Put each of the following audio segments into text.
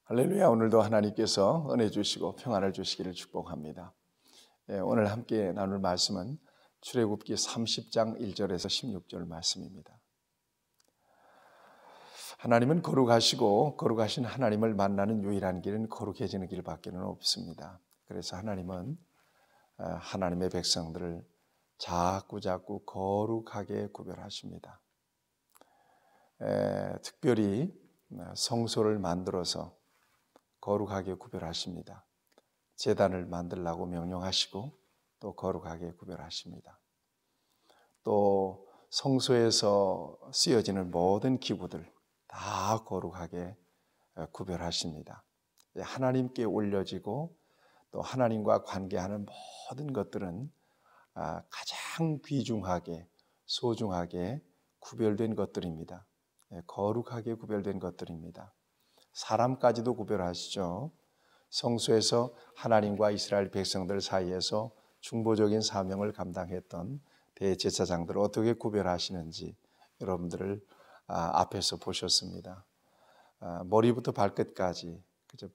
할렐루야. 오늘도 하나님께서 은혜 주시고 평안을 주시기를 축복합니다. 오늘 함께 나눌 말씀은 출애굽기 30장 1절에서 16절 말씀입니다. 하나님은 거룩하시고 거룩하신 하나님을 만나는 유일한 길은 거룩해지는 길밖에는 없습니다. 그래서 하나님은 하나님의 백성들을 자꾸 거룩하게 구별하십니다. 특별히 성소를 만들어서 거룩하게 구별하십니다. 제단을 만들라고 명령하시고 또 거룩하게 구별하십니다. 또 성소에서 쓰여지는 모든 기구들 다 거룩하게 구별하십니다. 하나님께 올려지고 또 하나님과 관계하는 모든 것들은 가장 귀중하게 소중하게 구별된 것들입니다. 거룩하게 구별된 것들입니다. 사람까지도 구별하시죠. 성소에서 하나님과 이스라엘 백성들 사이에서 중보적인 사명을 감당했던 대제사장들을 어떻게 구별하시는지 여러분들을 앞에서 보셨습니다. 머리부터 발끝까지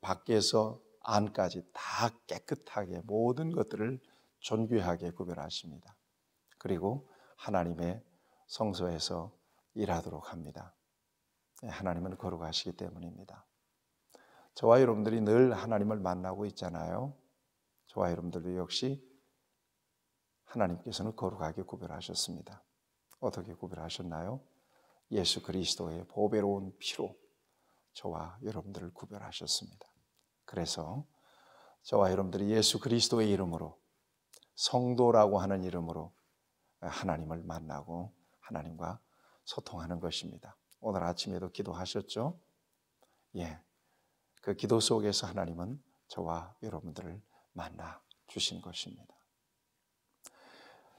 밖에서 안까지 다 깨끗하게 모든 것들을 존귀하게 구별하십니다. 그리고 하나님의 성소에서 일하도록 합니다. 하나님은 거룩하시기 때문입니다. 저와 여러분들이 늘 하나님을 만나고 있잖아요. 저와 여러분들도 역시 하나님께서는 거룩하게 구별하셨습니다. 어떻게 구별하셨나요? 예수 그리스도의 보배로운 피로 저와 여러분들을 구별하셨습니다. 그래서 저와 여러분들이 예수 그리스도의 이름으로 성도라고 하는 이름으로 하나님을 만나고 하나님과 소통하는 것입니다. 오늘 아침에도 기도하셨죠? 그 기도 속에서 하나님은 저와 여러분들을 만나 주신 것입니다.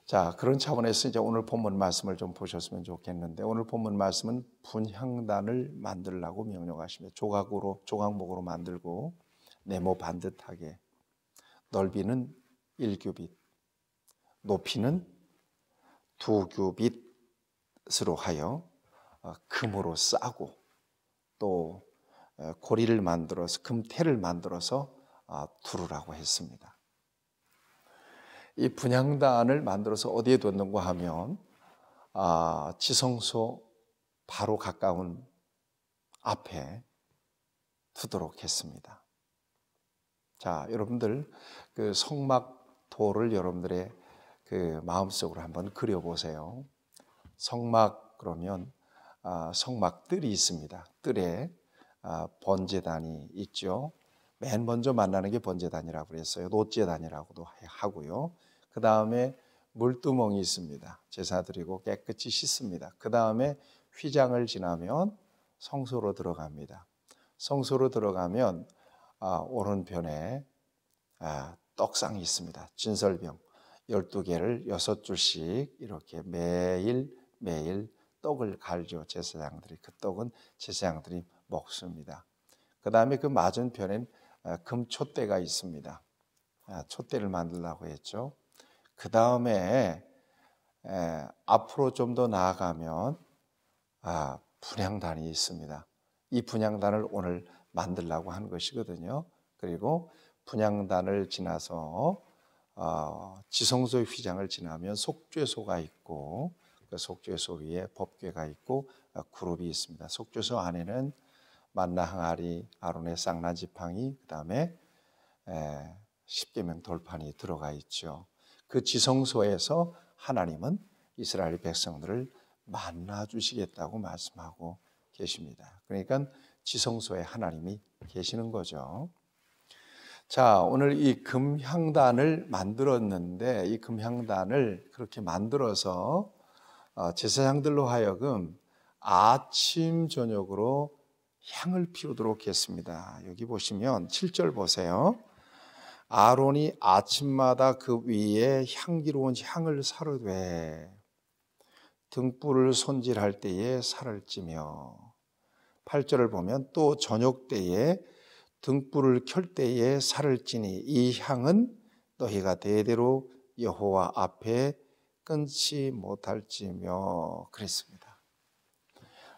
자, 그런 차원에서 이제 오늘 본문 말씀을 좀 보셨으면 좋겠는데, 오늘 본문 말씀은 분향단을 만들라고 명령하십니다. 조각목으로 만들고 네모 반듯하게, 넓이는 1규빗, 높이는 2규빗으로 하여 금으로 싸고 또 고리를 만들어서 금태를 만들어서 두르라고 했습니다. 이 분향단을 만들어서 어디에 뒀는가 하면 지성소 바로 가까운 앞에 두도록 했습니다. 자, 여러분들 그 성막도를 여러분들의 그 마음속으로 한번 그려보세요. 성막 그러면 성막뜰이 있습니다. 뜰에 번제단이 있죠. 맨 먼저 만나는 게 번제단이라고 그랬어요. 놋제단이라고도 하고요. 그 다음에 물두멍이 있습니다. 제사 드리고 깨끗이 씻습니다. 그 다음에 휘장을 지나면 성소로 들어갑니다. 성소로 들어가면 오른편에 떡상이 있습니다. 진설병 12개를 6줄씩 이렇게 매일 떡을 갈죠. 제사장들이. 그 떡은 제사장들이 먹습니다. 그 다음에 그 맞은편엔 금촛대가 있습니다. 촛대를 만들려고 했죠. 그 다음에 앞으로 좀 더 나아가면 분향단이 있습니다. 이 분향단을 오늘 만들려고 한 것이거든요. 그리고 분향단을 지나서 지성소의 휘장을 지나면 속죄소가 있고 그 속죄소 위에 법궤가 있고 그룹이 있습니다. 속죄소 안에는 만나 항아리, 아론의 쌍난 지팡이, 그 다음에 십계명 돌판이 들어가 있죠. 그 지성소에서 하나님은 이스라엘 백성들을 만나 주시겠다고 말씀하고 계십니다. 그러니까 지성소에 하나님이 계시는 거죠. 자, 오늘 이 금향단을 만들었는데 이 금향단을 그렇게 만들어서 제사장들로 하여금 아침 저녁으로 향을 피우도록 했습니다. 여기 보시면 7절 보세요. 아론이 아침마다 그 위에 향기로운 향을 사르되 등불을 손질할 때에 살을 찌며 8절을 보면 또 저녁 때에 등불을 켤 때에 살을 찌니 이 향은 너희가 대대로 여호와 앞에 끊지 못할지며 그랬습니다.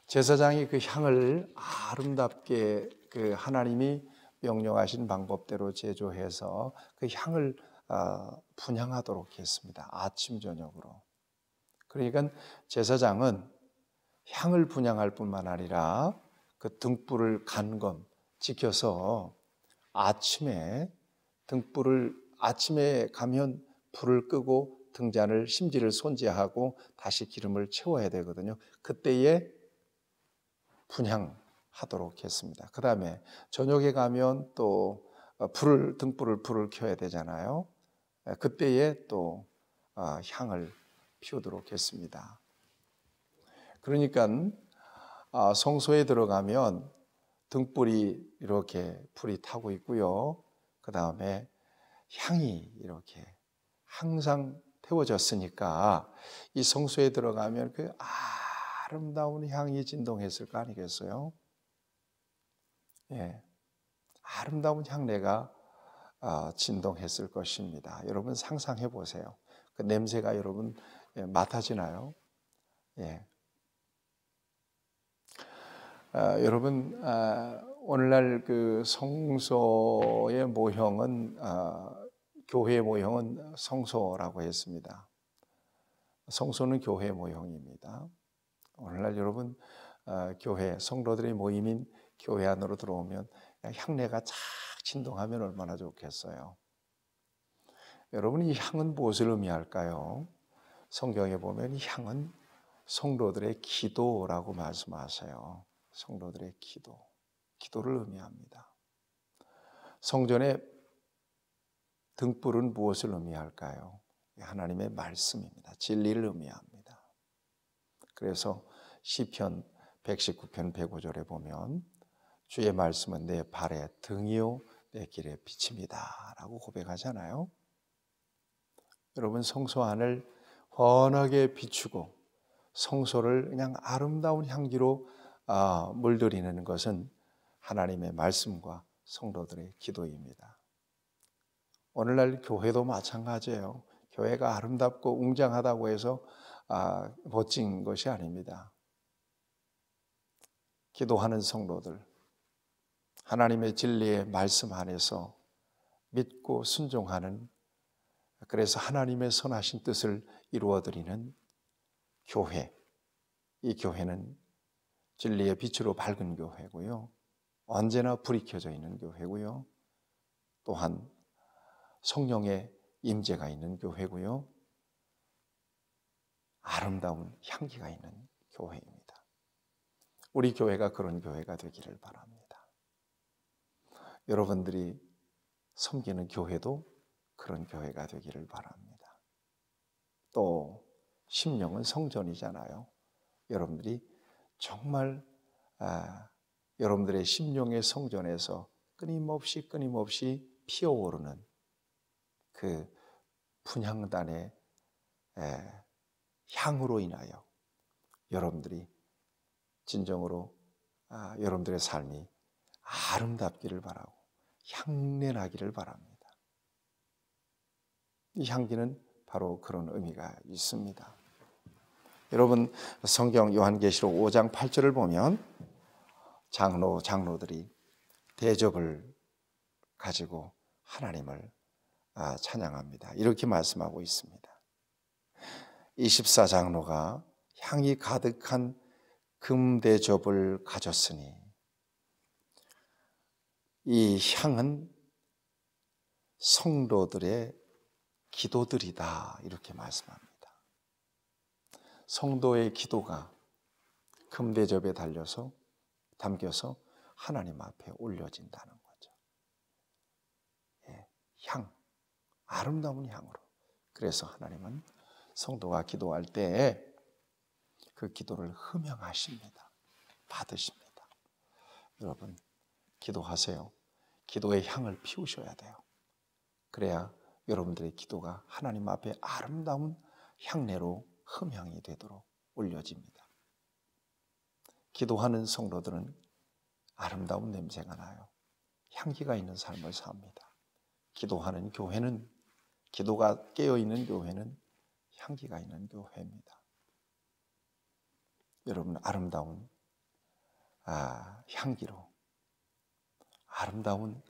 제사장이 그 향을 아름답게 그 하나님이 명령하신 방법대로 제조해서 그 향을 분향하도록 했습니다. 아침 저녁으로. 그러니까 제사장은 향을 분향할 뿐만 아니라 그 등불을 간검 지켜서 아침에 가면 불을 끄고 등잔을 심지를 손질하고 다시 기름을 채워야 되거든요. 그때에 분향하도록 했습니다. 그 다음에 저녁에 가면 또 불을 켜야 되잖아요. 그때에 또 향을 피우도록 했습니다. 그러니까 성소에 들어가면 등불이 이렇게 불이 타고 있고요. 그 다음에 향이 이렇게 항상 태워졌으니까 이 성소에 들어가면 그 아름다운 향이 진동했을 거 아니겠어요? 예, 아름다운 향내가 진동했을 것입니다. 여러분 상상해 보세요. 그 냄새가 여러분 맡아지나요? 예. 여러분 오늘날 그 성소의 모형은 교회의 모형은 성소라고 했습니다. 성소는 교회의 모형입니다. 오늘날 여러분 교회 성도들의 모임인 교회 안으로 들어오면 향내가 착 진동하면 얼마나 좋겠어요. 여러분 이 향은 무엇을 의미할까요? 성경에 보면 이 향은 성도들의 기도라고 말씀하세요. 성도들의 기도를 의미합니다. 성전의 등불은 무엇을 의미할까요? 하나님의 말씀입니다. 진리를 의미합니다. 그래서 시편 119편 105절에 보면 주의 말씀은 내 발의 등이요 내 길의 빛입니다 라고 고백하잖아요. 여러분 성소 안을 환하게 비추고 성소를 그냥 아름다운 향기로 물들이는 것은 하나님의 말씀과 성도들의 기도입니다. 오늘날 교회도 마찬가지예요. 교회가 아름답고 웅장하다고 해서 멋진 것이 아닙니다. 기도하는 성도들, 하나님의 진리의 말씀 안에서 믿고 순종하는, 그래서 하나님의 선하신 뜻을 이루어드리는 교회, 이 교회는 진리의 빛으로 밝은 교회고요. 언제나 불이 켜져 있는 교회고요. 또한 성령의 임재가 있는 교회고요. 아름다운 향기가 있는 교회입니다. 우리 교회가 그런 교회가 되기를 바랍니다. 여러분들이 섬기는 교회도 그런 교회가 되기를 바랍니다. 또 심령은 성전이잖아요. 여러분들이 정말 여러분들의 심령의 성전에서 끊임없이 피어오르는 그 분향단의 향으로 인하여 여러분들이 진정으로 여러분들의 삶이 아름답기를 바라고 향내나기를 바랍니다. 이 향기는 바로 그런 의미가 있습니다. 여러분 성경 요한계시록 5장 8절을 보면 장로들이 대접을 가지고 하나님을 찬양합니다. 이렇게 말씀하고 있습니다. 24장로가 향이 가득한 금대접을 가졌으니 이 향은 성도들의 기도들이다 이렇게 말씀합니다. 성도의 기도가 금대접에 담겨서 하나님 앞에 올려진다는 거죠. 향, 아름다운 향으로. 그래서 하나님은 성도가 기도할 때 그 기도를 흠양하십니다. 받으십니다. 여러분 기도하세요. 기도의 향을 피우셔야 돼요. 그래야 여러분들의 기도가 하나님 앞에 아름다운 향내로 흠향이 되도록 올려집니다. 기도하는 성도들은 아름다운 냄새가 나요. 향기가 있는 삶을 삽니다. 기도하는 교회는, 기도가 깨어있는 교회는 향기가 있는 교회입니다. 여러분 아름다운 향기로 아름다운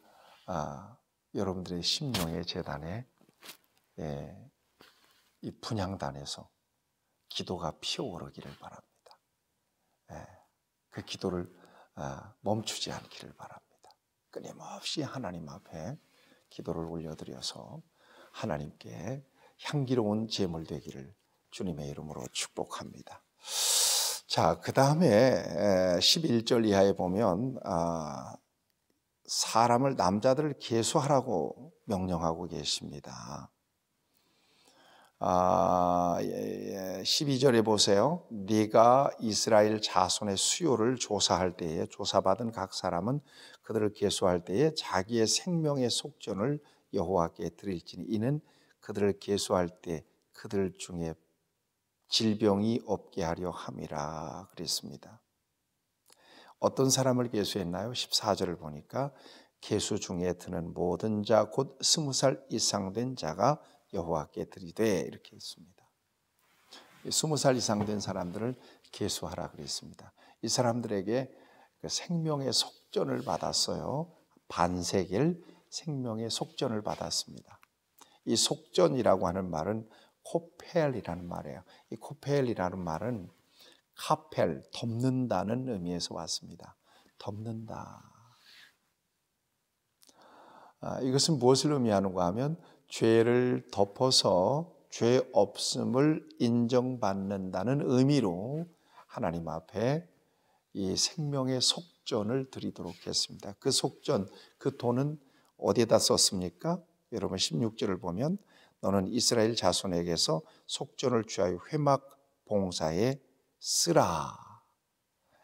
여러분들의 심령의 제단에 이 분향단에서 기도가 피어오르기를 바랍니다. 그 기도를 멈추지 않기를 바랍니다. 끊임없이 하나님 앞에 기도를 올려드려서 하나님께 향기로운 제물 되기를 주님의 이름으로 축복합니다. 자, 그 다음에 11절 이하에 보면 사람을, 남자들을 계수하라고 명령하고 계십니다. 12절에 보세요. 네가 이스라엘 자손의 수요를 조사할 때에, 조사받은 각 사람은 그들을 계수할 때에 자기의 생명의 속전을 여호와께 드릴지니 이는 그들을 계수할 때 그들 중에 질병이 없게 하려 함이라 그랬습니다. 어떤 사람을 계수했나요? 14절을 보니까 계수 중에 드는 모든 자 곧 20살 이상 된 자가 여호와께 드리되 이렇게 했습니다. 20살 이상 된 사람들을 계수하라 그랬습니다. 이 사람들에게 그 생명의 속전을 받았어요. 반세겔 생명의 속전을 받았습니다. 이 속전이라고 하는 말은 코펠이라는 말이에요. 이 코펠이라는 말은 카펠, 덮는다는 의미에서 왔습니다. 덮는다. 이것은 무엇을 의미하는가 하면 죄를 덮어서 죄 없음을 인정받는다는 의미로 하나님 앞에 이 생명의 속전을 드리도록 했습니다. 그 속전, 그 돈은 어디에다 썼습니까? 여러분 16절을 보면 너는 이스라엘 자손에게서 속전을 취하여 회막 봉사에 쓰라.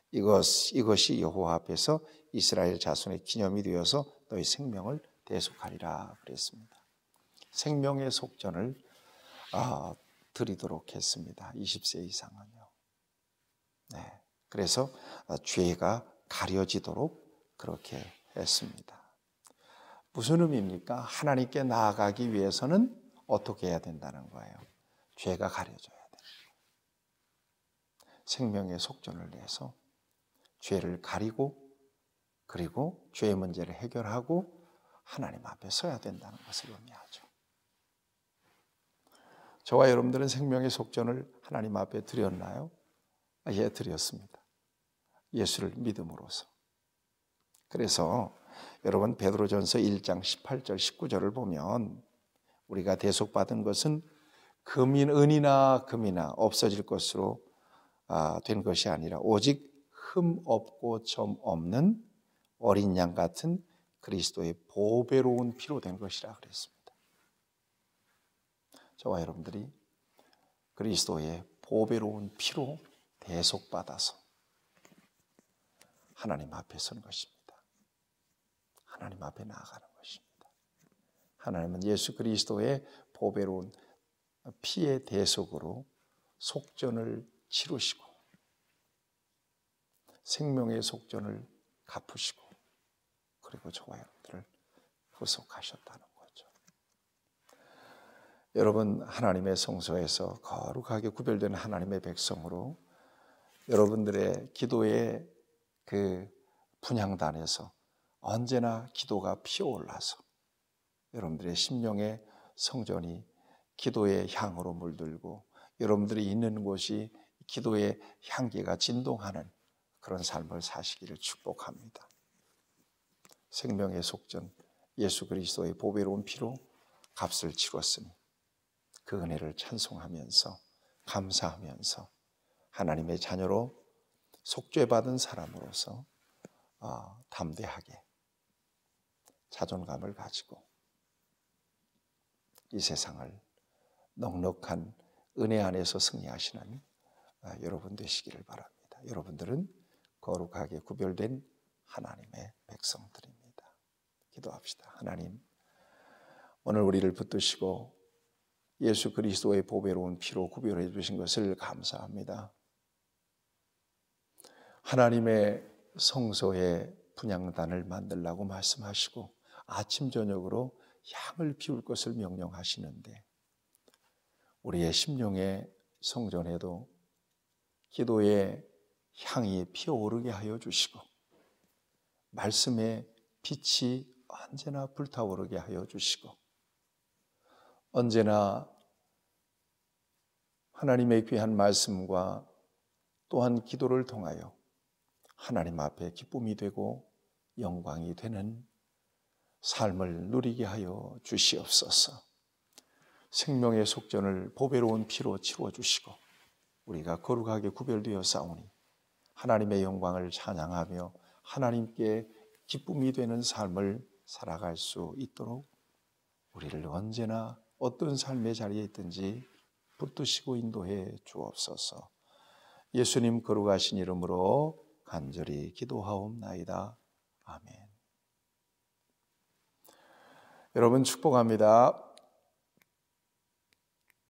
이것이 여호와 앞에서 이스라엘 자손의 기념이 되어서 너희 생명을 대속하리라 그랬습니다. 생명의 속전을 드리도록 했습니다. 20세 이상은요. 네, 그래서 죄가 가려지도록 그렇게 했습니다. 무슨 의미입니까? 하나님께 나아가기 위해서는 어떻게 해야 된다는 거예요? 죄가 가려져야 돼요. 생명의 속전을 내서 죄를 가리고 그리고 죄의 문제를 해결하고 하나님 앞에 서야 된다는 것을 의미하죠. 저와 여러분들은 생명의 속전을 하나님 앞에 드렸나요? 예, 드렸습니다. 예수를 믿음으로써. 그래서 여러분 베드로전서 1장 18절 19절을 보면 우리가 대속받은 것은 은이나 금이나 없어질 것으로 된 것이 아니라 오직 흠 없고 점 없는 어린 양 같은 그리스도의 보배로운 피로 된 것이라 그랬습니다. 저와 여러분들이 그리스도의 보배로운 피로 대속받아서 하나님 앞에 선 것입니다. 하나님 앞에 나아가는 것입니다. 하나님은 예수 그리스도의 보배로운 피의 대속으로 속전을 치르시고 생명의 속전을 갚으시고 그리고 저와 여러분들을 구속하셨다는 거죠. 여러분 하나님의 성소에서 거룩하게 구별된 하나님의 백성으로 여러분들의 기도의 그 분향단에서 언제나 기도가 피어올라서 여러분들의 심령의 성전이 기도의 향으로 물들고 여러분들이 있는 곳이 기도의 향기가 진동하는 그런 삶을 사시기를 축복합니다. 생명의 속전 예수 그리스도의 보배로운 피로 값을 치렀으니 그 은혜를 찬송하면서 감사하면서 하나님의 자녀로 속죄받은 사람으로서 담대하게 자존감을 가지고 이 세상을 넉넉한 은혜 안에서 승리하시는 여러분 되시기를 바랍니다. 여러분들은 거룩하게 구별된 하나님의 백성들입니다. 기도합시다. 하나님, 오늘 우리를 붙드시고 예수 그리스도의 보배로운 피로 구별해 주신 것을 감사합니다. 하나님의 성소에 분향단을 만들라고 말씀하시고 아침 저녁으로 향을 피울 것을 명령하시는데 우리의 심령의 성전에도 기도의 향이 피어오르게 하여 주시고 말씀의 빛이 언제나 불타오르게 하여 주시고, 언제나 하나님의 귀한 말씀과 또한 기도를 통하여 하나님 앞에 기쁨이 되고 영광이 되는 삶을 누리게 하여 주시옵소서. 생명의 속전을 보배로운 피로 치루어주시고 우리가 거룩하게 구별되어 싸우니 하나님의 영광을 찬양하며 하나님께 기쁨이 되는 삶을 살아갈 수 있도록 우리를 언제나 어떤 삶의 자리에 있든지 붙드시고 인도해 주옵소서. 예수님 거룩하신 이름으로 간절히 기도하옵나이다. 아멘. 여러분 축복합니다.